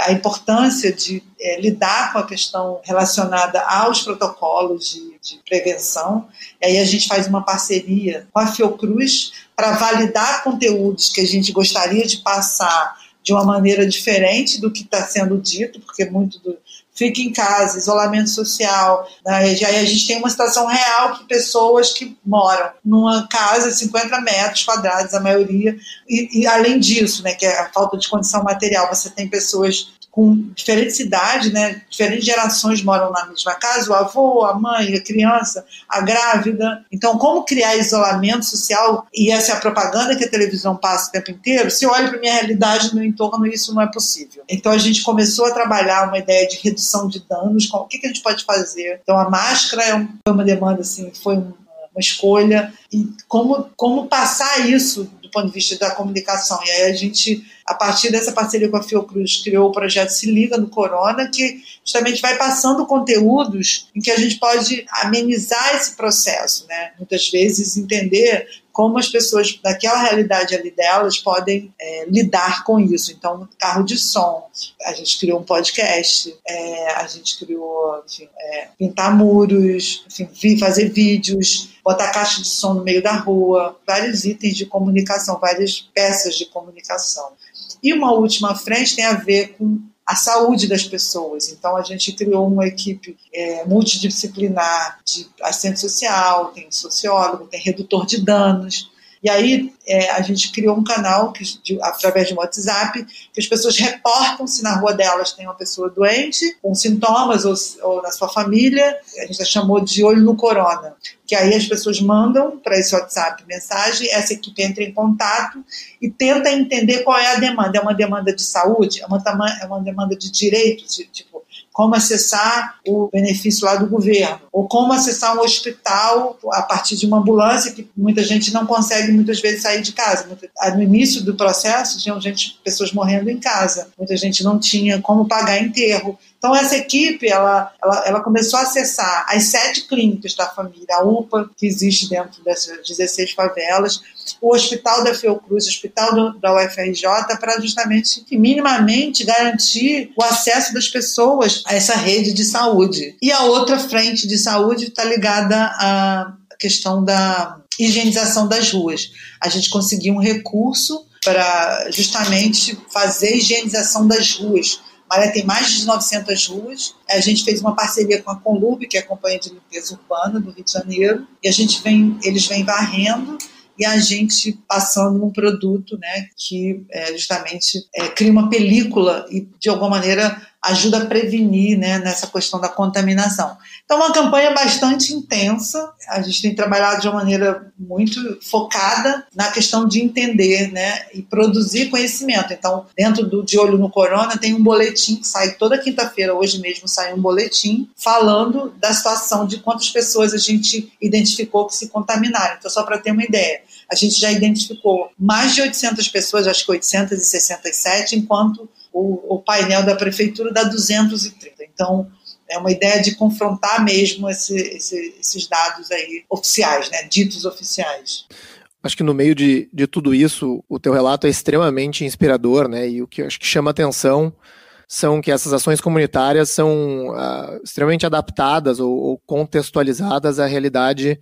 a importância de lidar com a questão relacionada aos protocolos de prevenção. E aí a gente faz uma parceria com a Fiocruz para validar conteúdos que a gente gostaria de passar de uma maneira diferente do que está sendo dito, porque muito do fica em casa, isolamento social, né? Já a gente tem uma situação real que pessoas que moram numa casa de 50 metros quadrados, a maioria, e além disso, né, que é a falta de condição material, você tem pessoas com diferentes idades, né, diferentes gerações moram na mesma casa, o avô, a mãe, a criança, a grávida. Então, como criar isolamento social? E essa é a propaganda que a televisão passa o tempo inteiro. Se eu olho para a minha realidade no meu entorno, isso não é possível. Então, a gente começou a trabalhar uma ideia de redução de danos. O que a gente pode fazer? Então, a máscara foi uma demanda, assim, foi uma escolha. E como passar isso do ponto de vista da comunicação? E aí a gente, a partir dessa parceria com a Fiocruz, criou o projeto Se Liga no Corona, que justamente vai passando conteúdos em que a gente pode amenizar esse processo, né? Muitas vezes entender como as pessoas daquela realidade ali delas podem lidar com isso. Então, carro de som, a gente criou um podcast, a gente criou, enfim, pintar muros, enfim, fazer vídeos, botar caixa de som no meio da rua, vários itens de comunicação, várias peças de comunicação. E uma última frente tem a ver com a saúde das pessoas. Então, a gente criou uma equipe multidisciplinar de assistente social, tem sociólogo, tem redutor de danos. E aí a gente criou um canal através de um WhatsApp, que as pessoas reportam se na rua delas tem uma pessoa doente, com sintomas, ou na sua família. A gente já chamou de Olho no Corona, que aí as pessoas mandam para esse WhatsApp mensagem, essa equipe entra em contato e tenta entender qual é a demanda. É uma demanda de saúde? É uma demanda de direitos? Tipo, como acessar o benefício lá do governo, ou como acessar um hospital a partir de uma ambulância, que muita gente não consegue muitas vezes sair de casa. No início do processo tinham pessoas morrendo em casa, muita gente não tinha como pagar enterro. Então essa equipe ela começou a acessar as 7 clínicas da família, a UPA, que existe dentro dessas 16 favelas, o Hospital da Fiocruz, o Hospital da UFRJ, para justamente, minimamente, garantir o acesso das pessoas a essa rede de saúde. E a outra frente de saúde está ligada à questão da higienização das ruas. A gente conseguiu um recurso para justamente fazer a higienização das ruas. Maré tem mais de 900 ruas. A gente fez uma parceria com a Conlub, que é a Companhia de Limpeza Urbana do Rio de Janeiro, e eles vêm varrendo e a gente passando um produto, né, que justamente cria uma película e, de alguma maneira, ajuda a prevenir, né, nessa questão da contaminação. Então, uma campanha bastante intensa. A gente tem trabalhado de uma maneira muito focada na questão de entender, né, e produzir conhecimento. Então, dentro do De Olho no Corona, tem um boletim que sai toda quinta-feira, hoje mesmo sai um boletim, falando da situação de quantas pessoas a gente identificou que se contaminaram. Então, só para ter uma ideia, a gente já identificou mais de 800 pessoas, acho que 867, enquanto o painel da prefeitura dá 230. Então, é uma ideia de confrontar mesmo esses dados aí oficiais, né, ditos oficiais. Acho que no meio de tudo isso, o teu relato é extremamente inspirador, né? E o que eu acho que chama atenção são que essas ações comunitárias são extremamente adaptadas ou contextualizadas à realidade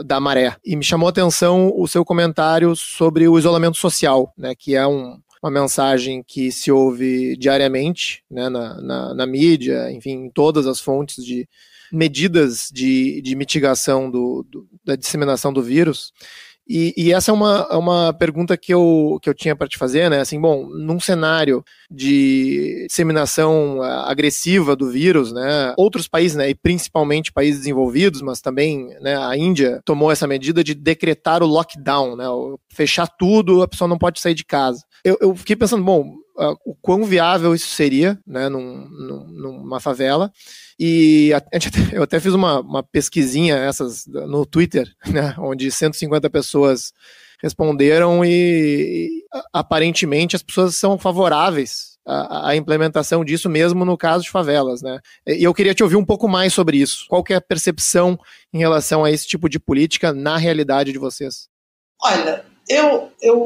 da Maré. E me chamou a atenção o seu comentário sobre o isolamento social, né? Que é uma mensagem que se ouve diariamente, né, na mídia, enfim, em todas as fontes de medidas de mitigação da disseminação do vírus. E essa é uma pergunta que eu tinha para te fazer, né? Assim, bom, num cenário de disseminação agressiva do vírus, né? Outros países, né? E principalmente países desenvolvidos, mas também, né, a Índia tomou essa medida de decretar o lockdown, né? Fechar tudo, a pessoa não pode sair de casa. Eu fiquei pensando, bom, o quão viável isso seria, né? Numa favela. E eu até fiz uma pesquisinha essas no Twitter, né, onde 150 pessoas responderam e aparentemente as pessoas são favoráveis à implementação disso mesmo no caso de favelas, né? E eu queria te ouvir um pouco mais sobre isso. Qual que é a percepção em relação a esse tipo de política na realidade de vocês? Olha,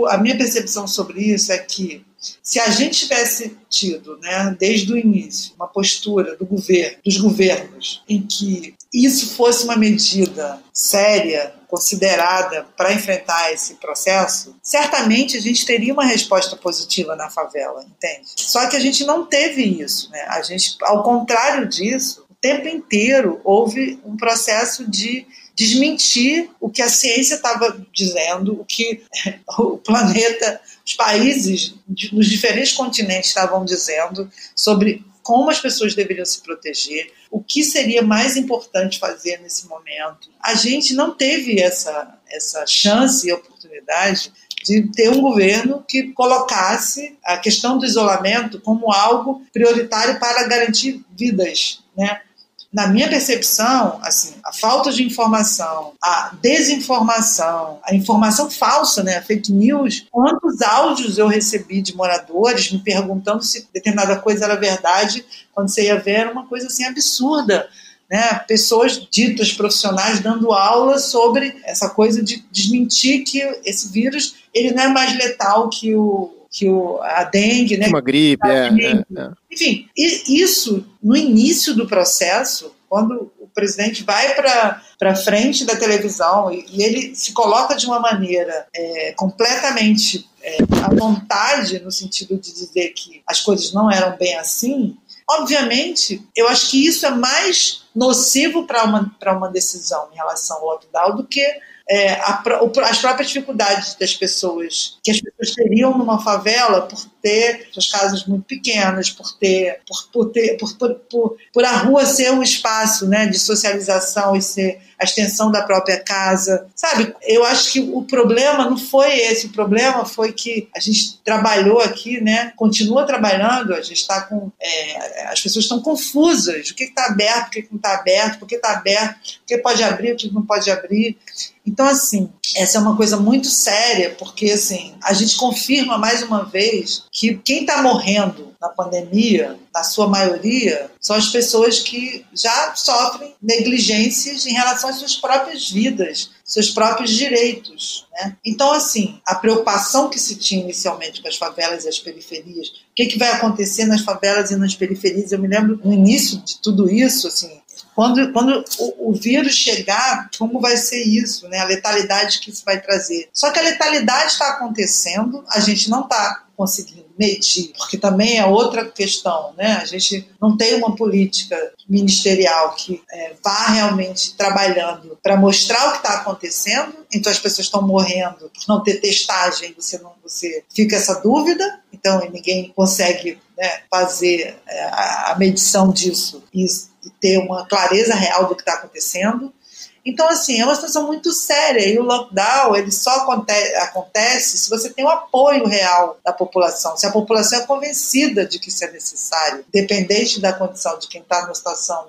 a minha percepção sobre isso é que se a gente tivesse tido, né, desde o início, uma postura dos governos, em que isso fosse uma medida séria, considerada para enfrentar esse processo, certamente a gente teria uma resposta positiva na favela, entende? Só que a gente não teve isso, né? A gente, ao contrário disso, o tempo inteiro houve um processo de desmentir o que a ciência estava dizendo, o que o planeta, os países nos diferentes continentes estavam dizendo sobre como as pessoas deveriam se proteger, o que seria mais importante fazer nesse momento. A gente não teve essa chance e oportunidade de ter um governo que colocasse a questão do isolamento como algo prioritário para garantir vidas, né? Na minha percepção, assim, a falta de informação, a desinformação, a informação falsa, né, a fake news, quantos áudios eu recebi de moradores me perguntando se determinada coisa era verdade, quando você ia ver era uma coisa assim absurda, né? Pessoas ditas profissionais dando aula sobre essa coisa de desmentir que esse vírus ele não é mais letal que a dengue, né? Uma gripe, Enfim, isso no início do processo, quando o presidente vai para frente da televisão e ele se coloca de uma maneira completamente à vontade, no sentido de dizer que as coisas não eram bem assim, obviamente, eu acho que isso é mais nocivo para uma decisão em relação ao lockdown do que as próprias dificuldades das pessoas, que as pessoas teriam numa favela por ter suas casas muito pequenas, por a rua ser um espaço, né, de socialização e ser a extensão da própria casa, sabe? Eu acho que o problema não foi esse, o problema foi que a gente trabalhou aqui, né, continua trabalhando, a gente está com... as pessoas estão confusas, o que está aberto, o que não está aberto, por que está aberto, o que pode abrir, o que não pode abrir. Então, assim, essa é uma coisa muito séria, porque, assim, a gente confirma mais uma vez que quem está morrendo na pandemia, na sua maioria, são as pessoas que já sofrem negligências em relação às suas próprias vidas, seus próprios direitos, né? Então, assim, a preocupação que se tinha inicialmente com as favelas e as periferias, o que vai acontecer nas favelas e nas periferias, eu me lembro no início de tudo isso, assim, quando o vírus chegar, como vai ser isso, né? A letalidade que isso vai trazer. Só que a letalidade está acontecendo, a gente não está conseguindo medir, porque também é outra questão, né? A gente não tem uma política ministerial que vá realmente trabalhando para mostrar o que está acontecendo, então as pessoas estão morrendo por não ter testagem, você fica essa dúvida, então ninguém consegue, né, fazer a medição disso e ter uma clareza real do que está acontecendo. Então, assim, é uma situação muito séria e o lockdown ele só acontece se você tem o apoio real da população, se a população é convencida de que isso é necessário, independente da condição de quem está numa situação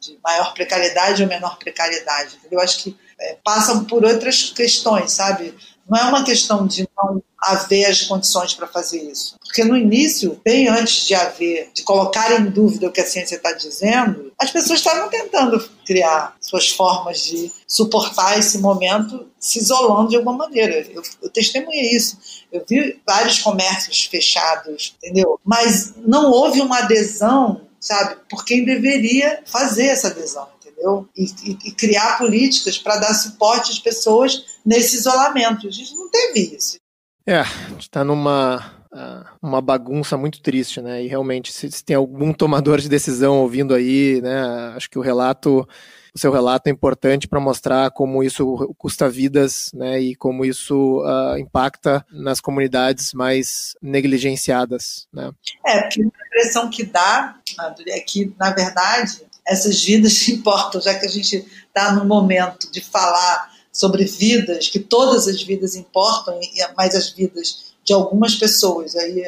de maior precariedade ou menor precariedade. Entendeu? Eu acho que passam por outras questões, sabe? Não é uma questão de não haver as condições para fazer isso. Porque no início, bem antes de colocar em dúvida o que a ciência está dizendo, as pessoas estavam tentando criar suas formas de suportar esse momento se isolando de alguma maneira. Eu testemunhei isso. Eu vi vários comércios fechados, entendeu? Mas não houve uma adesão, sabe, por quem deveria fazer essa adesão. E criar políticas para dar suporte às pessoas nesse isolamento. A gente não teve isso. A gente está uma bagunça muito triste, né? E realmente, se tem algum tomador de decisão ouvindo aí, né? Acho que o relato o seu relato é importante para mostrar como isso custa vidas, né, e como isso impacta nas comunidades mais negligenciadas, né? Porque a impressão que dá, André, é que, na verdade, essas vidas importam, já que a gente está no momento de falar sobre vidas, que todas as vidas importam, mas as vidas de algumas pessoas, aí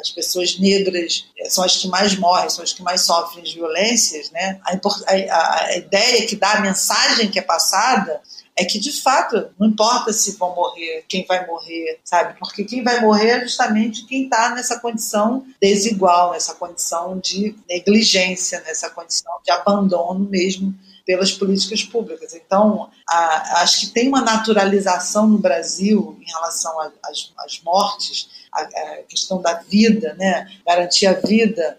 as pessoas negras são as que mais morrem, são as que mais sofrem as violências, né? A ideia que dá, a mensagem que é passada é que, de fato, não importa se vão morrer, quem vai morrer, sabe? Porque quem vai morrer é justamente quem está nessa condição desigual, nessa condição de negligência, nessa condição de abandono mesmo pelas políticas públicas. Então, acho que tem uma naturalização no Brasil em relação às mortes, a questão da vida, né? Garantir a vida,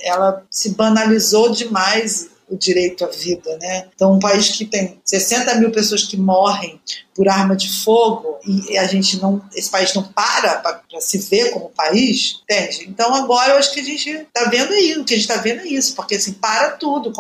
ela se banalizou demais, o direito à vida, né? Então, um país que tem 60 mil pessoas que morrem por arma de fogo e esse país não para se ver como país, entende? Então, agora eu acho que a gente está vendo isso, o que a gente está vendo é isso, porque assim, para tudo.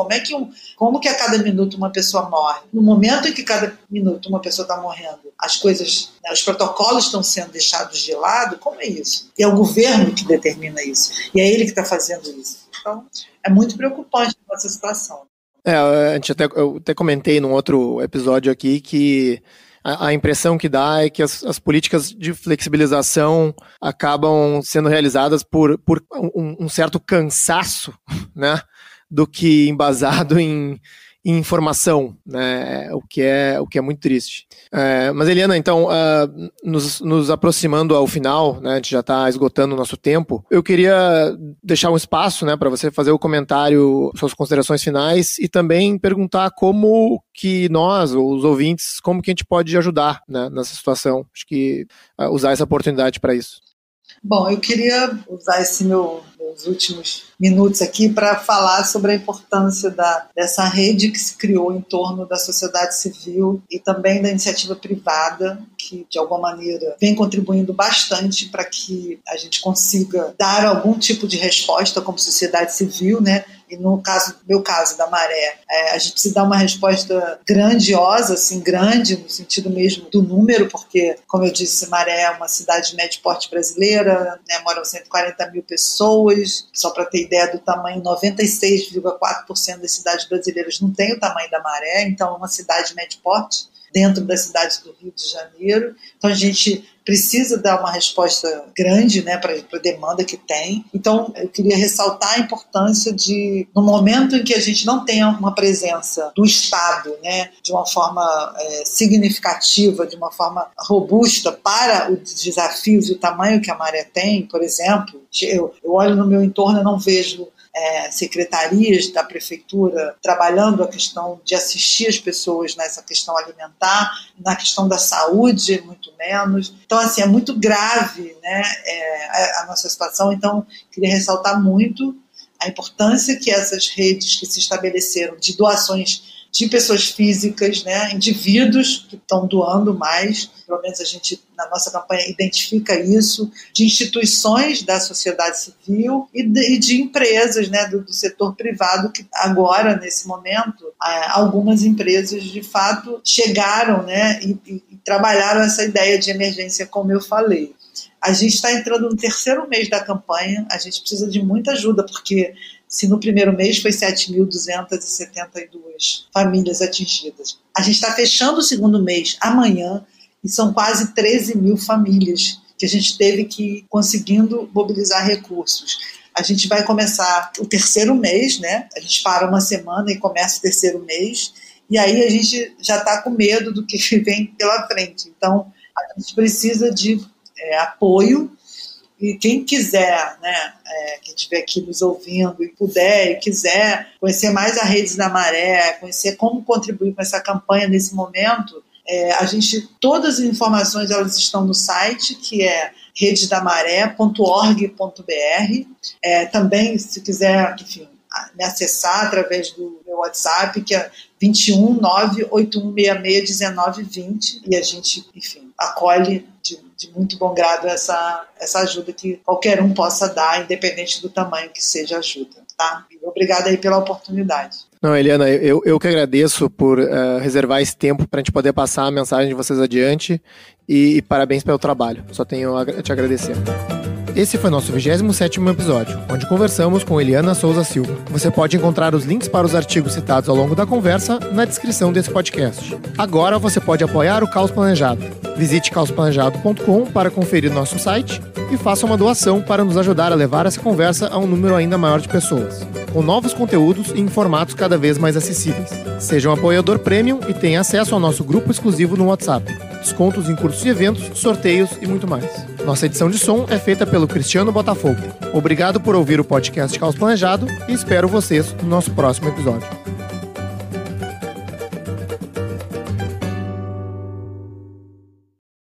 Como que a cada minuto uma pessoa morre? No momento em que cada minuto uma pessoa está morrendo, as coisas, né, os protocolos estão sendo deixados de lado, como é isso? E é o governo que determina isso, e é ele que está fazendo isso. Então, é muito preocupante essa situação. Eu até comentei num outro episódio aqui que a impressão que dá é que as políticas de flexibilização acabam sendo realizadas por um certo cansaço, né, do que embasado em informação, né, o que é muito triste. Mas, Eliana, então, nos aproximando ao final, né, a gente já está esgotando o nosso tempo, eu queria deixar um espaço, né, para você fazer o comentário, suas considerações finais e também perguntar como que nós, os ouvintes, como que a gente pode ajudar, né, nessa situação. Acho que usar essa oportunidade para isso. Bom, eu queria usar meus últimos minutos aqui para falar sobre a importância dessa rede que se criou em torno da sociedade civil e também da iniciativa privada, que de alguma maneira vem contribuindo bastante para que a gente consiga dar algum tipo de resposta como sociedade civil, né? E no meu caso da Maré, a gente precisa dar uma resposta grandiosa, assim, grande no sentido mesmo do número, porque, como eu disse, Maré é uma cidade de médio porte brasileira, né, moram 140 mil pessoas, só para ter ideia do tamanho, 96,4% das cidades brasileiras não tem o tamanho da Maré, então é uma cidade de médio porte dentro das cidades do Rio de Janeiro. Então a gente precisa dar uma resposta grande, né, para a demanda que tem. Então eu queria ressaltar a importância de, no momento em que a gente não tenha uma presença do Estado, né, de uma forma significativa, de uma forma robusta para os desafios e o tamanho que a Maré tem, por exemplo, eu olho no meu entorno e não vejo secretarias da prefeitura trabalhando a questão de assistir as pessoas nessa questão alimentar, na questão da saúde, muito menos. Então, assim, é muito grave, né, a nossa situação. Então, queria ressaltar muito a importância que essas redes que se estabeleceram de doações de pessoas físicas, né, indivíduos que estão doando mais, pelo menos a gente, na nossa campanha, identifica isso, de instituições da sociedade civil e de empresas, né, do setor privado, que agora, nesse momento, algumas empresas, de fato, chegaram, né, e trabalharam essa ideia de emergência, como eu falei. A gente está entrando no terceiro mês da campanha, a gente precisa de muita ajuda, porque se no primeiro mês foi 7.272 famílias atingidas, a gente está fechando o segundo mês amanhã e são quase 13 mil famílias que a gente teve que ir conseguindo mobilizar recursos. A gente vai começar o terceiro mês, né? A gente para uma semana e começa o terceiro mês, e aí a gente já está com medo do que vem pela frente. Então, a gente precisa de apoio. E quem quiser, né, quem estiver aqui nos ouvindo e puder e quiser conhecer mais a Redes da Maré, conhecer como contribuir com essa campanha nesse momento, todas as informações elas estão no site, que é redesdamaré.org.br. Também, se quiser, enfim, me acessar através do meu WhatsApp, que é 21 981661920, e a gente, enfim, acolhe de muito bom grado essa ajuda que qualquer um possa dar, independente do tamanho que seja a ajuda, tá? E obrigada aí pela oportunidade. Não, Eliana, eu que agradeço por reservar esse tempo para a gente poder passar a mensagem de vocês adiante e parabéns pelo trabalho. Só tenho a te agradecer. Esse foi nosso 27º episódio, onde conversamos com Eliana Souza Silva. Você pode encontrar os links para os artigos citados ao longo da conversa na descrição desse podcast. Agora você pode apoiar o Caos Planejado. Visite caosplanejado.com para conferir nosso site e faça uma doação para nos ajudar a levar essa conversa a um número ainda maior de pessoas, com novos conteúdos e em formatos cada vez mais acessíveis. Seja um apoiador premium e tenha acesso ao nosso grupo exclusivo no WhatsApp, descontos em cursos e eventos, sorteios e muito mais. Nossa edição de som é feita pelo Cristiano Botafogo. Obrigado por ouvir o podcast Caos Planejado e espero vocês no nosso próximo episódio.